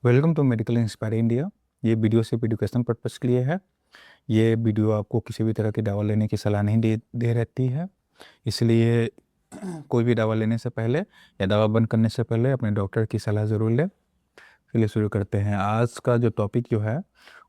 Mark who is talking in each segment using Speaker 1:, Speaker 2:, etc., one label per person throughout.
Speaker 1: Welcome to medical inspire India. ये video सिर्फ education purpose के लिए है। ये वीडियो आपको किसी भी तरह की दवा लेने की सलाह नहीं दे रहती है। इसलिए कोई भी दवा लेने से पहले या दवा बंद करने से पहले अपने डॉक्टर की सलाह ज़रूर लें। चलिए शुरू करते हैं। आज का जो टॉपिक जो है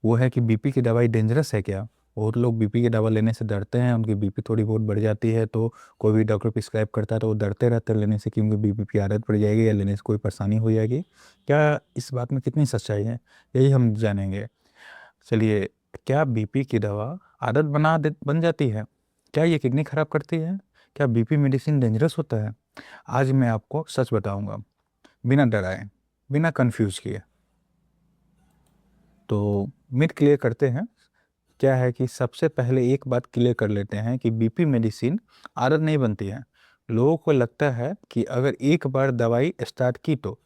Speaker 1: वो है कि बीपी की दवाई डेंजरस है क्या। बहुत लोग बीपी की दवा लेने से डरते हैं, उनकी बीपी थोड़ी बहुत बढ़ जाती है तो कोई भी डॉक्टर प्रिस्क्राइब करता है तो वो डरते रहते हैं लेने से कि उनकी बीपी की आदत पड़ जाएगी या लेने से कोई परेशानी हो जाएगी। क्या इस बात में कितनी सच्चाई है, यही हम जानेंगे। चलिए, क्या बीपी की दवा आदत बन जाती है? क्या ये किडनी खराब करती है? क्या बीपी मेडिसिन डेंजरस होता है? आज मैं आपको सच बताऊंगा, बिना डराए, बिना कंफ्यूज किए। तो मिथ क्लियर करते हैं। क्या है कि सबसे पहले एक बात क्लियर कर लेते हैं कि बीपी मेडिसिन आदत नहीं बनती है। लोगों को लगता है कि अगर एक बार दवाई स्टार्ट की तो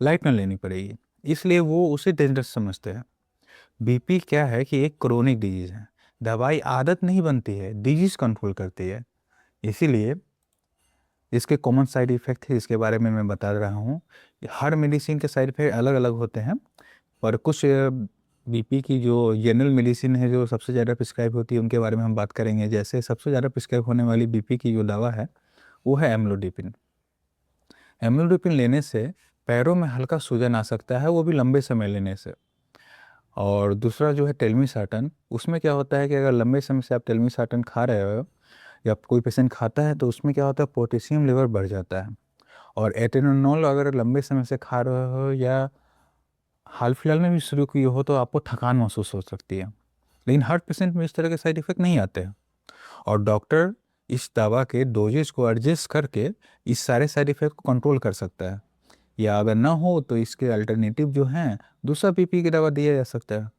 Speaker 1: लाइट में लेनी पड़ेगी, इसलिए वो उसे डेंजरस समझते हैं। बीपी क्या है कि एक क्रोनिक डिजीज है। दवाई आदत नहीं बनती है, डिजीज कंट्रोल करती है। इसीलिए इसके कॉमन साइड इफेक्ट है, इसके बारे में मैं बता रहा हूँ। हर मेडिसिन के साइड इफेक्ट अलग अलग होते हैं, पर कुछ बीपी की जो जनरल मेडिसिन है जो सबसे ज़्यादा प्रिस्क्राइब होती है उनके बारे में हम बात करेंगे। जैसे सबसे ज़्यादा प्रिस्क्राइब होने वाली बीपी की जो दवा है वो है एम्लोडिपिन। एम्लोडिपिन लेने से पैरों में हल्का सूजन आ सकता है, वो भी लंबे समय लेने से। और दूसरा जो है टेलमिसार्टन, उसमें क्या होता है कि अगर लंबे समय से आप टेलमिसार्टन खा रहे हो या कोई पेशेंट खाता है तो उसमें क्या होता है, पोटेशियम लेवल बढ़ जाता है। और एटेनोल अगर लंबे समय से खा रहे हो या हाल फिलहाल में भी शुरू की हो तो आपको थकान महसूस हो सकती है। लेकिन हर पेशेंट में इस तरह के साइड इफेक्ट नहीं आते हैं, और डॉक्टर इस दवा के डोजेज को एडजस्ट करके इस सारे साइड इफेक्ट को कंट्रोल कर सकता है। या अगर ना हो तो इसके अल्टरनेटिव जो हैं, दूसरा बीपी की दवा दिया जा सकता है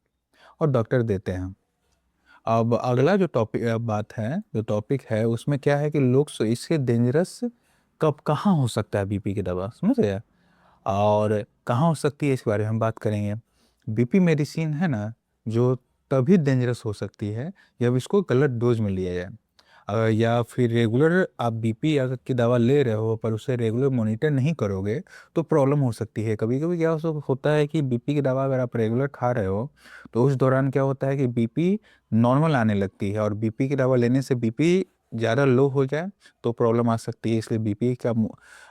Speaker 1: और डॉक्टर देते हैं। अब अगला जो टॉपिक है उसमें क्या है कि लोग इसके डेंजरस कब कहाँ हो सकता है बीपी की दवा, समझ गए? और कहाँ हो सकती है इसके बारे में हम बात करेंगे। बीपी मेडिसिन है ना, जो तभी डेंजरस हो सकती है जब इसको गलत डोज में लिया जाए। या फिर रेगुलर आप बीपी अगर की दवा ले रहे हो पर उसे रेगुलर मॉनिटर नहीं करोगे तो प्रॉब्लम हो सकती है। कभी कभी क्या होता है कि बीपी की दवा अगर आप रेगुलर खा रहे हो तो उस दौरान क्या होता है कि बीपी नॉर्मल आने लगती है, और बीपी की दवा लेने से बीपी ज़्यादा लो हो जाए तो प्रॉब्लम आ सकती है। इसलिए बीपी का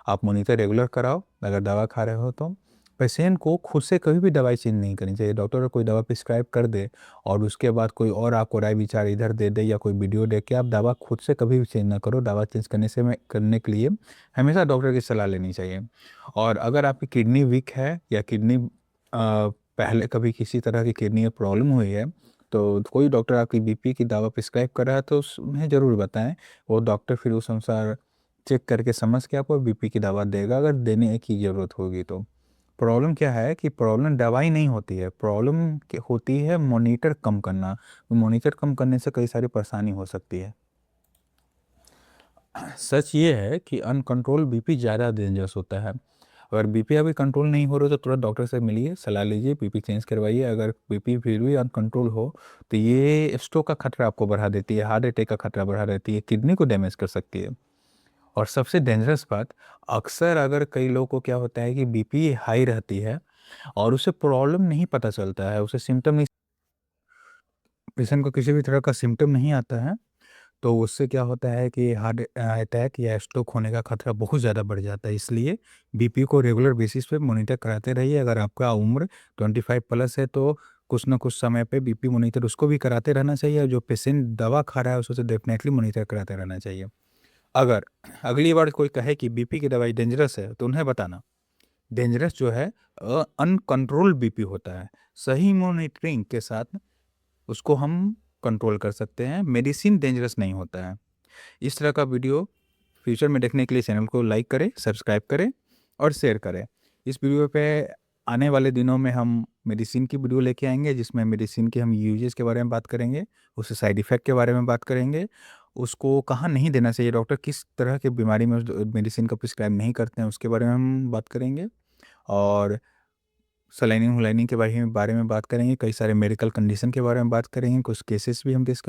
Speaker 1: आप मॉनिटर रेगुलर कराओ अगर दवा खा रहे हो तो। पेशेंट को खुद से कभी भी दवाई चेंज नहीं करनी चाहिए। डॉक्टर कोई दवा प्रिस्क्राइब कर दे और उसके बाद कोई और आपको राय विचार इधर दे दे या कोई वीडियो देख के आप दवा खुद से कभी भी चेंज ना करो। दवा चेंज करने के लिए हमेशा डॉक्टर की सलाह लेनी चाहिए। और अगर आपकी किडनी वीक है या किडनी पहले कभी किसी तरह की किडनी में प्रॉब्लम हुई है तो कोई डॉक्टर आपकी बीपी की दवा प्रिस्क्राइब कर रहा है तो उन्हें ज़रूर बताएं। वो डॉक्टर फिर उस अनुसार चेक करके समझ के आपको बीपी की दवा देगा अगर देने की ज़रूरत होगी तो। प्रॉब्लम क्या है कि प्रॉब्लम दवाई नहीं होती है, प्रॉब्लम होती है मॉनिटर कम करना। मॉनिटर कम करने से कई सारी परेशानी हो सकती है। सच ये है कि अनकंट्रोल बीपी ज़्यादा डेंजरस होता है। अगर बीपी अभी कंट्रोल नहीं हो रहा तो तुरंत डॉक्टर से मिलिए, सलाह लीजिए, बीपी चेंज करवाइए। अगर बीपी फिर भी अनकंट्रोल हो तो ये स्ट्रोक का खतरा आपको बढ़ा देती है, हार्ट अटैक का खतरा बढ़ा देती है, किडनी को डैमेज कर सकती है। और सबसे डेंजरस बात, अक्सर अगर कई लोगों को क्या होता है कि बीपी हाई रहती है और उसे प्रॉब्लम नहीं पता चलता है, उसे सिम्टम नहीं, पेशेंट को किसी भी तरह का सिम्टम नहीं आता है, तो उससे क्या होता है कि हार्ट अटैक या स्ट्रोक होने का खतरा बहुत ज़्यादा बढ़ जाता है। इसलिए बीपी को रेगुलर बेसिस पे मॉनिटर कराते रहिए। अगर आपका उम्र 25 प्लस है तो कुछ ना कुछ समय पे बीपी मॉनिटर उसको भी कराते रहना चाहिए, और जो पेशेंट दवा खा रहा है उसे डेफिनेटली मॉनिटर कराते रहना चाहिए। अगर अगली बार कोई कहे कि बीपी की दवाई डेंजरस है तो उन्हें बताना, डेंजरस जो है अनकंट्रोल बीपी होता है। सही मॉनिटरिंग के साथ उसको हम कंट्रोल कर सकते हैं। मेडिसिन डेंजरस नहीं होता है। इस तरह का वीडियो फ्यूचर में देखने के लिए चैनल को लाइक करें, सब्सक्राइब करें और शेयर करें। इस वीडियो पे आने वाले दिनों में हम मेडिसिन की वीडियो लेके आएंगे जिसमें मेडिसिन के हम यूजेस के बारे में बात करेंगे, उससे साइड इफ़ेक्ट के बारे में बात करेंगे, उसको कहाँ नहीं देना चाहिए, डॉक्टर किस तरह की बीमारी में उस मेडिसिन का प्रिस्क्राइब नहीं करते हैं उसके बारे में हम बात करेंगे। और सलाइनिंग वलाइनिंग के बारे में बात करेंगे, कई सारे मेडिकल कंडीशन के बारे में बात करेंगे, कुछ केसेस भी हम डिस्कस